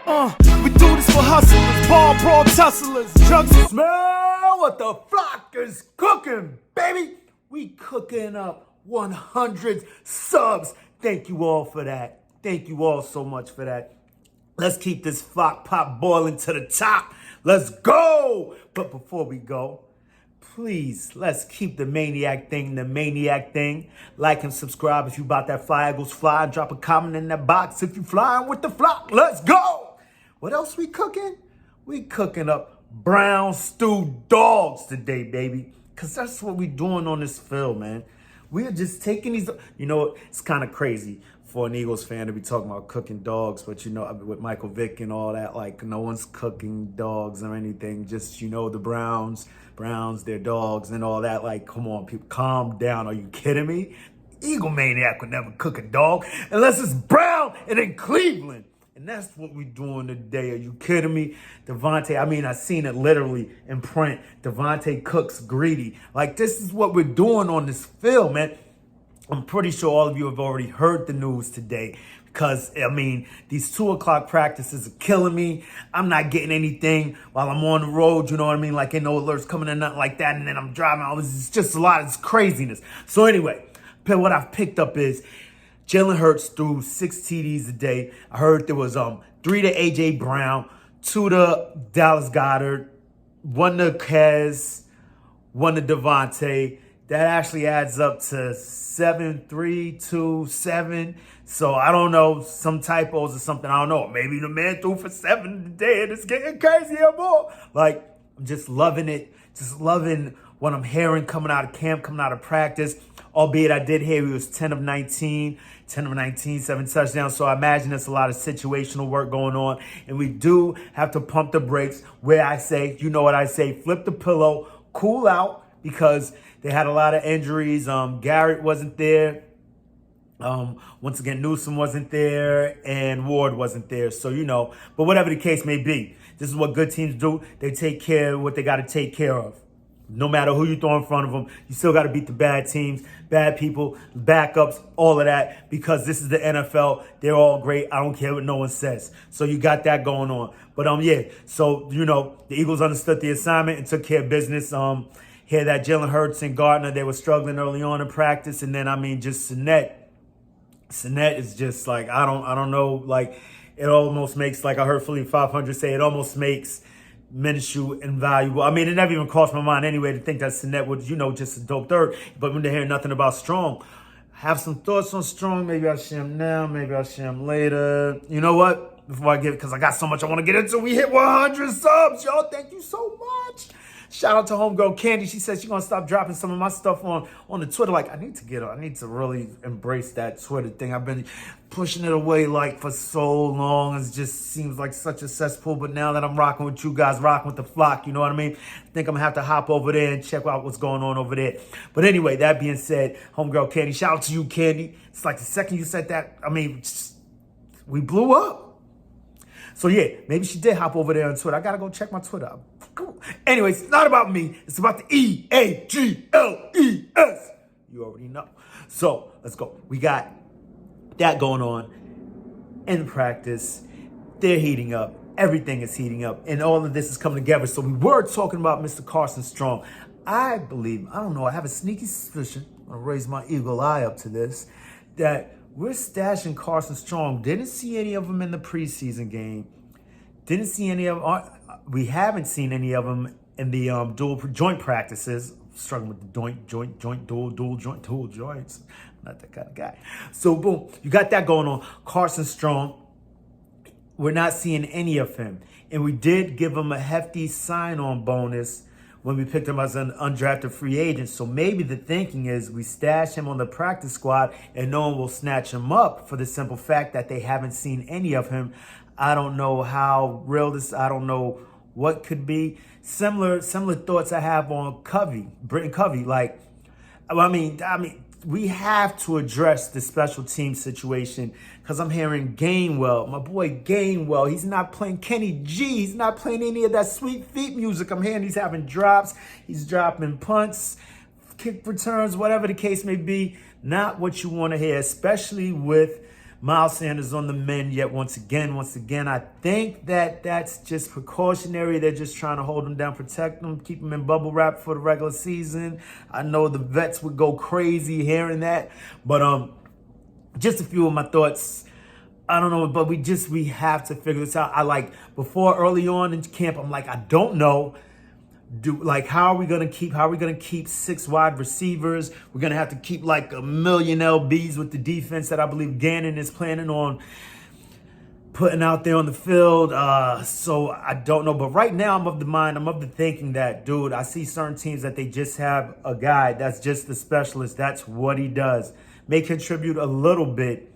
We do this for hustlers, ball brawl tusslers, drugs and smell what the flock is cooking, baby. We cooking up 100 subs. Thank you all for that. Thank you all so much for that. Let's keep this flock pot boiling to the top. Let's go. But before we go, please, let's keep the maniac thing the maniac thing. Like and subscribe if you about that fly Eagles fly. Drop a comment in that box if you flying with the flock. Let's go. What else we cooking? We cooking up brown stew dogs today, baby. Because that's what we doing on this film, man. We're just taking these, you know, it's kind of crazy for an Eagles fan to be talking about cooking dogs, but you know, with Michael Vick and all that, like no one's cooking dogs or anything. Just, you know, the Browns, their dogs and all that. Like, come on, people, calm down. Are you kidding me? Eagle Maniac would never cook a dog unless it's brown and in Cleveland. And that's what we're doing today. Are you kidding me? Devontae, I mean, I seen it literally in print. Devontae Cook's greedy. Like, this is what we're doing on this film, man. I'm pretty sure all of you have already heard the news today because, I mean, these 2 o'clock practices are killing me. I'm not getting anything while I'm on the road, you know what I mean? Like, ain't no alerts coming in, nothing like that. And then I'm driving. It's just a lot of craziness. So anyway, what I've picked up is Jalen Hurts threw 6 TDs a day. I heard there was 3 to A.J. Brown, 2 to Dallas Goedert, 1 to Kez, 1 to Devontae. That actually adds up to 7, 3, 2, 7. So I don't know, some typos or something. I don't know. Maybe the man threw for 7 today and it's getting crazier more. Like, I'm just loving it. Just loving what I'm hearing coming out of camp, coming out of practice. Albeit I did hear he was 10 of 19, 7 touchdowns. So I imagine there's a lot of situational work going on. And we do have to pump the brakes where I say, you know what I say, flip the pillow, cool out, because they had a lot of injuries. Garrett wasn't there. Once again, Newsom wasn't there and Ward wasn't there. So, you know, but whatever the case may be, this is what good teams do. They take care of what they got to take care of. No matter who you throw in front of them, you still got to beat the bad teams, bad people, backups, all of that, because this is the NFL. They're all great. I don't care what no one says. So you got that going on. But yeah, so, you know, the Eagles understood the assignment and took care of business. Hear that Jalen Hurts and Gardner, they were struggling early on in practice. And then, I mean, just Sinnett is just like, I don't know, like, it almost makes, like I heard Philly 500 say, it almost makes Minshew invaluable. I mean, it never even crossed my mind anyway to think that Sinnett would, you know, just a dope third. But when they hear nothing about Strong, have some thoughts on Strong. Maybe I'll share them now. Maybe I'll share them later. You know what? Before I get, because I got so much I want to get into. We hit 100 subs, y'all. Thank you so much. Shout out to homegirl Candy. She said she's gonna stop dropping some of my stuff on the Twitter. Like, I need to really embrace that Twitter thing. I've been pushing it away like for so long. It just seems like such a cesspool. But now that I'm rocking with you guys, rocking with the flock, you know what I mean? I think I'm gonna have to hop over there and check out what's going on over there. But anyway, that being said, homegirl Candy, shout out to you, Candy. It's like the second you said that, I mean, we blew up. So yeah, maybe she did hop over there on Twitter. I gotta go check my Twitter out. Cool. Anyways, it's not about me. It's about the EAGLES. You already know. So let's go. We got that going on in practice. They're heating up. Everything is heating up. And all of this is coming together. So we were talking about Mr. Carson Strong. I believe, I don't know, I have a sneaky suspicion, I'm going to raise my eagle eye up to this, that we're stashing Carson Strong. Didn't see any of them in the preseason game. Didn't see any of them. We haven't seen any of them in the dual joint practices. Struggling with the dual joints. Not that kind of guy. So boom, you got that going on. Carson Strong, we're not seeing any of him. And we did give him a hefty sign-on bonus when we picked him as an undrafted free agent. So maybe the thinking is we stash him on the practice squad and no one will snatch him up for the simple fact that they haven't seen any of him. I don't know how real this, I don't know what could be. Similar thoughts I have on Britton Covey. Like, I mean, we have to address the special team situation because I'm hearing Gainwell, my boy Gainwell, he's not playing Kenny G. He's not playing any of that sweet feet music. I'm hearing he's having drops. He's dropping punts, kick returns, whatever the case may be. Not what you want to hear, especially with Miles Sanders on the mend yet once again. I think that that's just precautionary. They're just trying to hold him down, protect him, keep him in bubble wrap for the regular season. I know the vets would go crazy hearing that, but just a few of my thoughts. I don't know, but we have to figure this out. Before early on in camp, I'm like, I don't know. How are we gonna keep 6 wide receivers? We're gonna have to keep like a million LBs with the defense that I believe Gannon is planning on putting out there on the field. So I don't know. But right now I'm of the thinking that, dude, I see certain teams that they just have a guy that's just the specialist. That's what he does. May contribute a little bit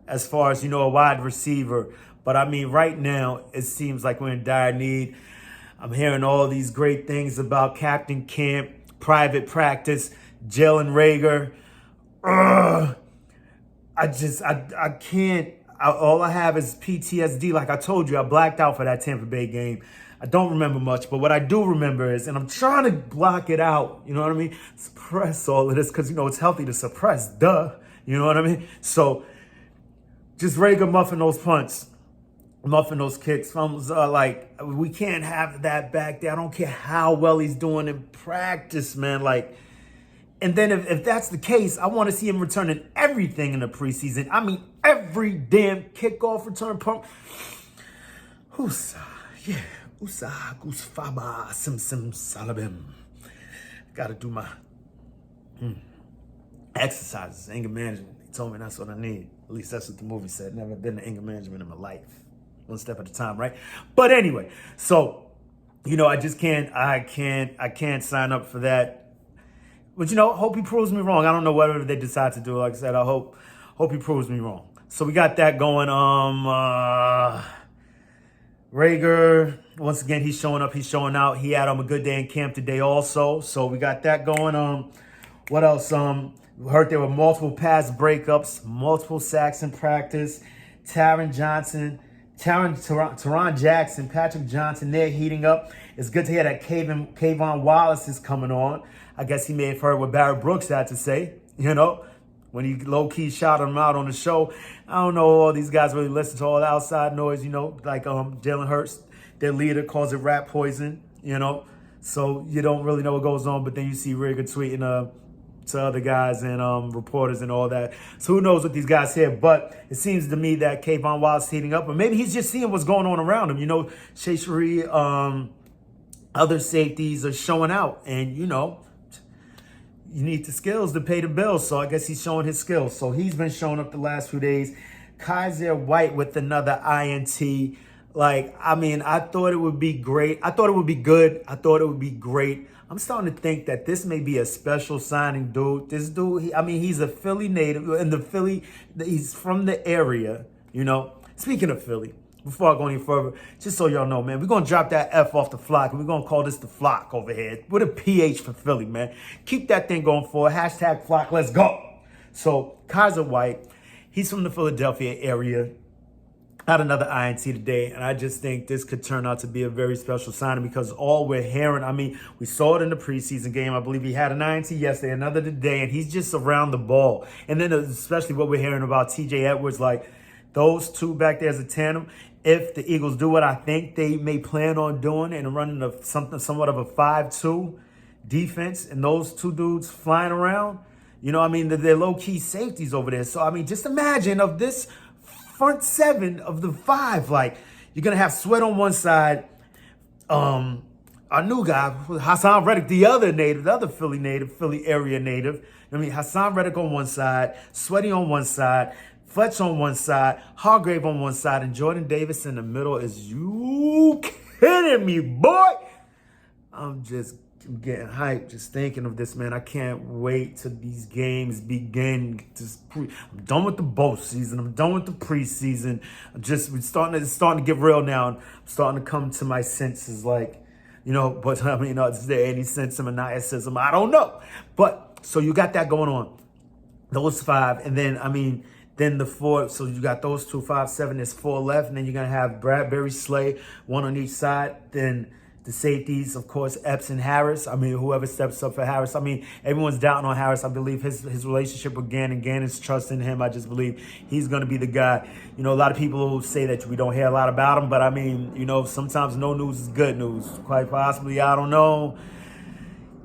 as far as, a wide receiver. But I mean, right now it seems like we're in dire need. I'm hearing all these great things about Captain Camp, private practice, Jalen Reagor. I can't. All I have is PTSD. Like I told you, I blacked out for that Tampa Bay game. I don't remember much, but what I do remember is, and I'm trying to block it out, you know what I mean? Suppress all of this because, it's healthy to suppress, duh. You know what I mean? So just Reagor muffing those punts. Muffing those kicks. Fumbles, we can't have that back there. I don't care how well he's doing in practice, man. And then if that's the case, I want to see him returning everything in the preseason. I mean, every damn kickoff return pump. Husa, yeah. Usa, goose faba, sim salabim. Gotta do my exercises, anger management. They told me that's what I need. At least that's what the movie said. Never been to anger management in my life. One step at a time, right? But anyway, so, I can't sign up for that. But, hope he proves me wrong. I don't know whatever they decide to do. Like I said, I hope he proves me wrong. So we got that going. Reagor, once again, he's showing up, he's showing out. He had a good day in camp today also. So we got that going. What else? We heard there were multiple pass breakups, multiple sacks in practice. Taron Jackson, Patrick Johnson, they're heating up. It's good to hear that Kayvon Wallace is coming on. I guess he may have heard what Barrett Brooks had to say, when he low-key shouted him out on the show. I don't know, all these guys really listen to all the outside noise, like Jalen Hurts, their leader, calls it rat poison, So you don't really know what goes on, but then you see Reagor tweeting to other guys and reporters and all that. So who knows what these guys hear, but it seems to me that Kayvon Wallace is heating up, or maybe he's just seeing what's going on around him. Shea Cherie, other safeties are showing out, and you need the skills to pay the bills. So I guess he's showing his skills. So he's been showing up the last few days. Kaiser White with another INT. I thought it would be great. I thought it would be good. I thought it would be great. I'm starting to think that this may be a special signing, dude. This dude, he's a Philly native, and he's from the area, Speaking of Philly, before I go any further, just so y'all know, man, we're going to drop that F off the flock, and we're going to call this the flock over here, with a PH for Philly, man. Keep that thing going forward. Hashtag flock, let's go. So, Kaiser White, he's from the Philadelphia area. Had another INT today, and I just think this could turn out to be a very special signing because all we're hearing, we saw it in the preseason game. I believe he had an INT yesterday, another today, and he's just around the ball. And then especially what we're hearing about TJ Edwards, those two back there as a tandem, if the Eagles do what I think they may plan on doing and running somewhat of a 5-2 defense, and those two dudes flying around, they're low-key safeties over there. So, just imagine of this front seven of the 5, you're going to have Sweat on one side, our new guy, Hassan Reddick, the other Philly area native. Hassan Reddick on one side, Sweaty on one side, Fletch on one side, Hargrave on one side, and Jordan Davis in the middle. Is you kidding me, boy? I'm getting hyped just thinking of this, man. I can't wait till these games begin. I'm done with the bowl season. I'm done with the preseason. It's starting to get real now. I'm starting to come to my senses, but is there any sense of maniacism? I don't know. But so you got that going on. Those 5, and then then the 4. So you got those 2, 5, 7. There's 4 left, and then you're gonna have Bradbury, Slay, one on each side. Then The safeties, of course, Epps and Harris. I mean, whoever steps up for Harris. I mean, everyone's doubting on Harris. I believe his relationship with Gannon's trusting him. I just believe he's going to be the guy. You know, a lot of people say that we don't hear a lot about him, but I mean, you know, sometimes no news is good news. Quite possibly, I don't know.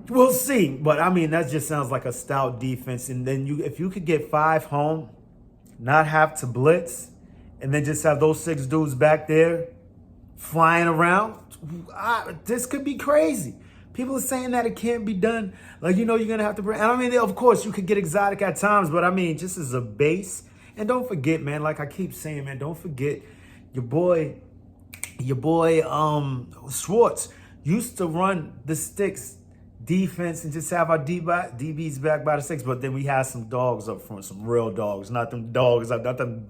We'll see. But I mean, that just sounds like a stout defense. And then if you could get 5 home, not have to blitz, and then just have those 6 dudes back there flying around, this could be crazy. People are saying that it can't be done. Like, you know, you're going to have to bring, and I mean, of course, you could get exotic at times, but I mean, just as a base. And don't forget, man, like I keep saying, man, don't forget your boy, Schwartz used to run the sticks defense and just have our DBs back by the 6, but then we had some dogs up front, some real dogs, not them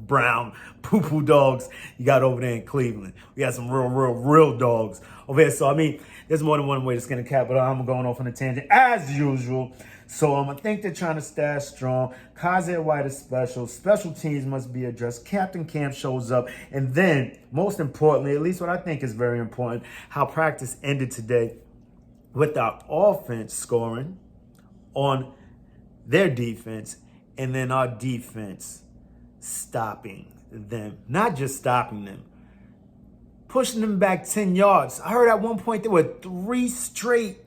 brown poo-poo dogs you got over there in Cleveland. We had some real dogs over here. So, I mean, there's more than one way to skin a cat, but I'm going off on a tangent as usual. So, I think they're trying to stash strong. Kaiser White is special. Special teams must be addressed. Captain Camp shows up. And then, most importantly, at least what I think is very important, how practice ended today with our offense scoring on their defense, and then our defense stopping them. Not just stopping them, pushing them back 10 yards. I heard at one point there were 3 straight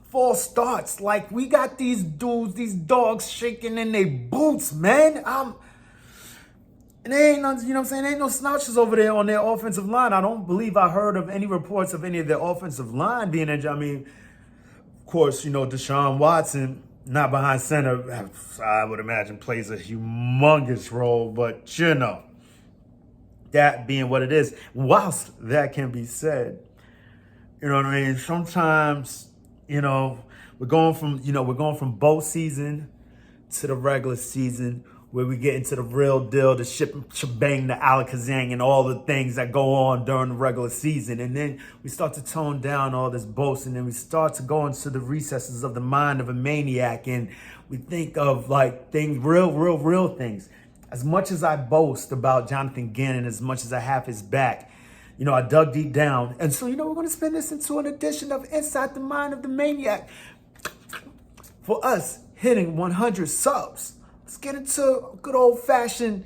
false starts. Like, we got these dudes, these dogs shaking in their boots, man. And they ain't no, you know what I'm saying? There ain't no slouches over there on their offensive line. I don't believe I heard of any reports of any of their offensive line being injured. I mean, of course, you know, Deshaun Watson, not behind center, I would imagine plays a humongous role. But, you know, that being what it is, whilst that can be said, you know what I mean? Sometimes, you know, we're going from bowl season to the regular season, where we get into the real deal, the shebang, the alakazam, and all the things that go on during the regular season. And then we start to tone down all this boasting, and we start to go into the recesses of the mind of a maniac, and we think of like things, real things. As much as I boast about Jonathan Gannon, as much as I have his back, you know, I dug deep down. And so, you know, we're going to spin this into an edition of Inside the Mind of the Maniac. For us hitting 100 subs, let's get into a good old-fashioned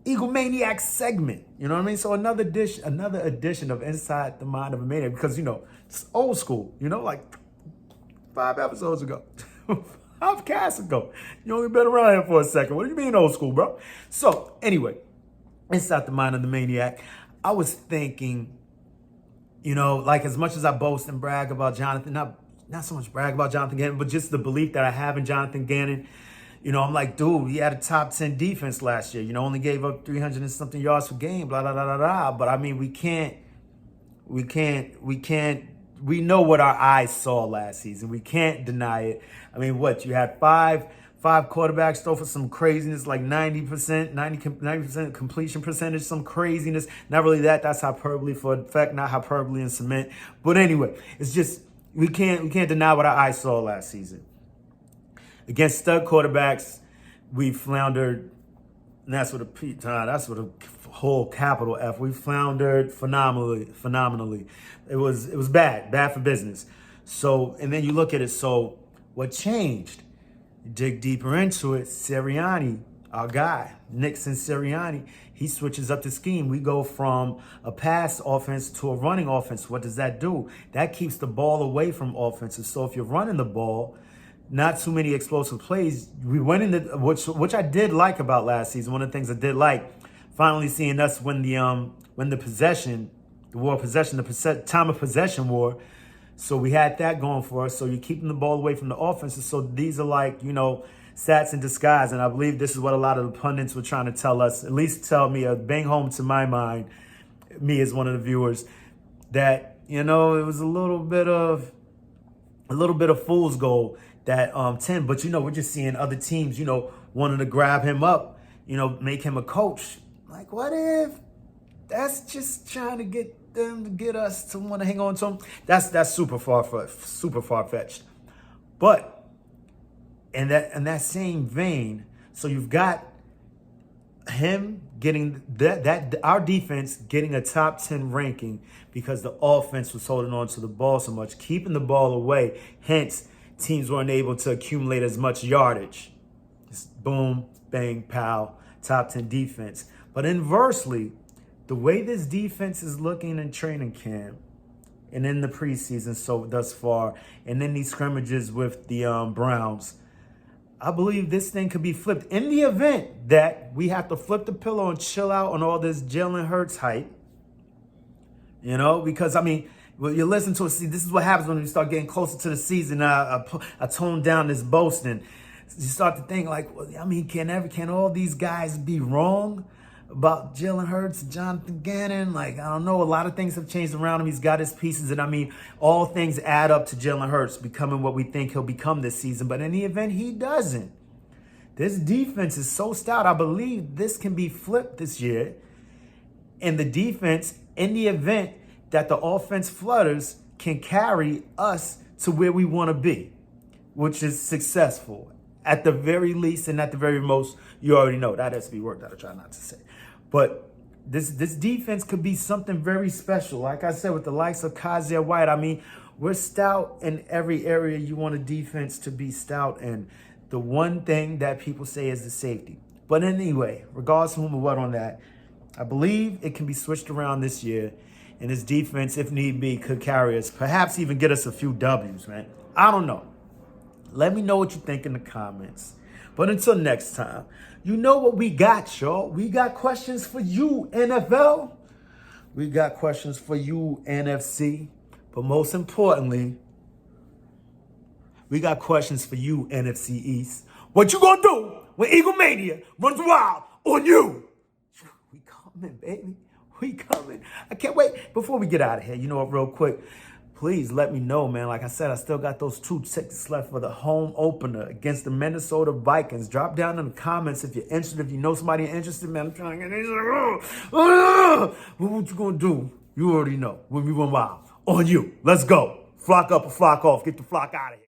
Egomaniac segment. You know what I mean? So another edition of Inside the Mind of a Maniac, because, you know, it's old school, you know, like 5 episodes ago, 5 casts ago. You only been around here for a second. What do you mean old school, bro? So anyway, Inside the Mind of the Maniac, I was thinking, you know, like as much as I boast and brag about Jonathan, not so much brag about Jonathan Gannon, but just the belief that I have in Jonathan Gannon. You know, I'm like, dude, he had a top 10 defense last year. You know, only gave up 300 and something yards per game, blah, blah, blah, blah, blah. But I mean, we know what our eyes saw last season. We can't deny it. I mean, what, you had five quarterbacks throw for some craziness, like 90% completion percentage, some craziness. Not really that's hyperbole for effect, not hyperbole in cement. But anyway, it's just, we can't deny what our eyes saw last season. Against stud quarterbacks, we floundered, and that's with a whole capital F. We floundered phenomenally. It was bad for business. So, and then you look at it, so what changed? You dig deeper into it, Sirianni, our guy, Nixon Sirianni, he switches up the scheme. We go from a pass offense to a running offense. What does that do? That keeps the ball away from offenses. So if you're running the ball, not too many explosive plays. We went in which I did like about last season. One of the things I did like, finally seeing us win the time of possession war. So we had that going for us. So you're keeping the ball away from the offenses. So these are like, you know, stats in disguise. And I believe this is what a lot of the pundits were trying to tell us, at least tell me, bang home to my mind, me as one of the viewers, that, you know, it was a little bit of fool's gold. That 10, but you know, we're just seeing other teams, you know, wanting to grab him up, you know, make him a coach. Like, what if that's just trying to get them to get us to want to hang on to him? That's super far-fetched. But in that same vein, so you've got him getting that our defense getting a top 10 ranking because the offense was holding on to the ball so much, keeping the ball away. Hence, teams weren't able to accumulate as much yardage. Just boom, bang, pow, top 10 defense. But inversely, the way this defense is looking in training camp and in the preseason so thus far, and in these scrimmages with the Browns, I believe this thing could be flipped in the event that we have to flip the pillow and chill out on all this Jalen Hurts hype. You know, because, I mean, when you listen to it, see, this is what happens when we start getting closer to the season. I tone down this boasting. You start to think like, well, I mean, can all these guys be wrong about Jalen Hurts, Jonathan Gannon? Like, I don't know. A lot of things have changed around him. He's got his pieces. And I mean, all things add up to Jalen Hurts becoming what we think he'll become this season. But in the event he doesn't, this defense is so stout. I believe this can be flipped this year. And the defense, in the event that the offense flutters, can carry us to where we want to be, which is successful. At the very least and at the very most, you already know. That has to be worked out. I try not to say. But this defense could be something very special. Like I said, with the likes of Kaiser White, I mean, we're stout in every area you want a defense to be stout in. The one thing that people say is the safety. But anyway, regardless of whom or what on that, I believe it can be switched around this year. And this defense, if need be, could carry us, perhaps even get us a few W's, man. I don't know. Let me know what you think in the comments. But until next time, you know what we got, y'all. We got questions for you, NFL. We got questions for you, NFC. But most importantly, we got questions for you, NFC East. What you gonna do when Eagle Mania runs wild on you? We coming, baby. We coming. I can't wait. Before we get out of here, you know what, real quick, please let me know, man. Like I said, I still got those 2 tickets left for the home opener against the Minnesota Vikings. Drop down in the comments if you're interested. If you know somebody interested, man, I'm trying to get these. What you gonna do? You already know. When we run wild on you. Let's go. Flock up or flock off. Get the flock out of here.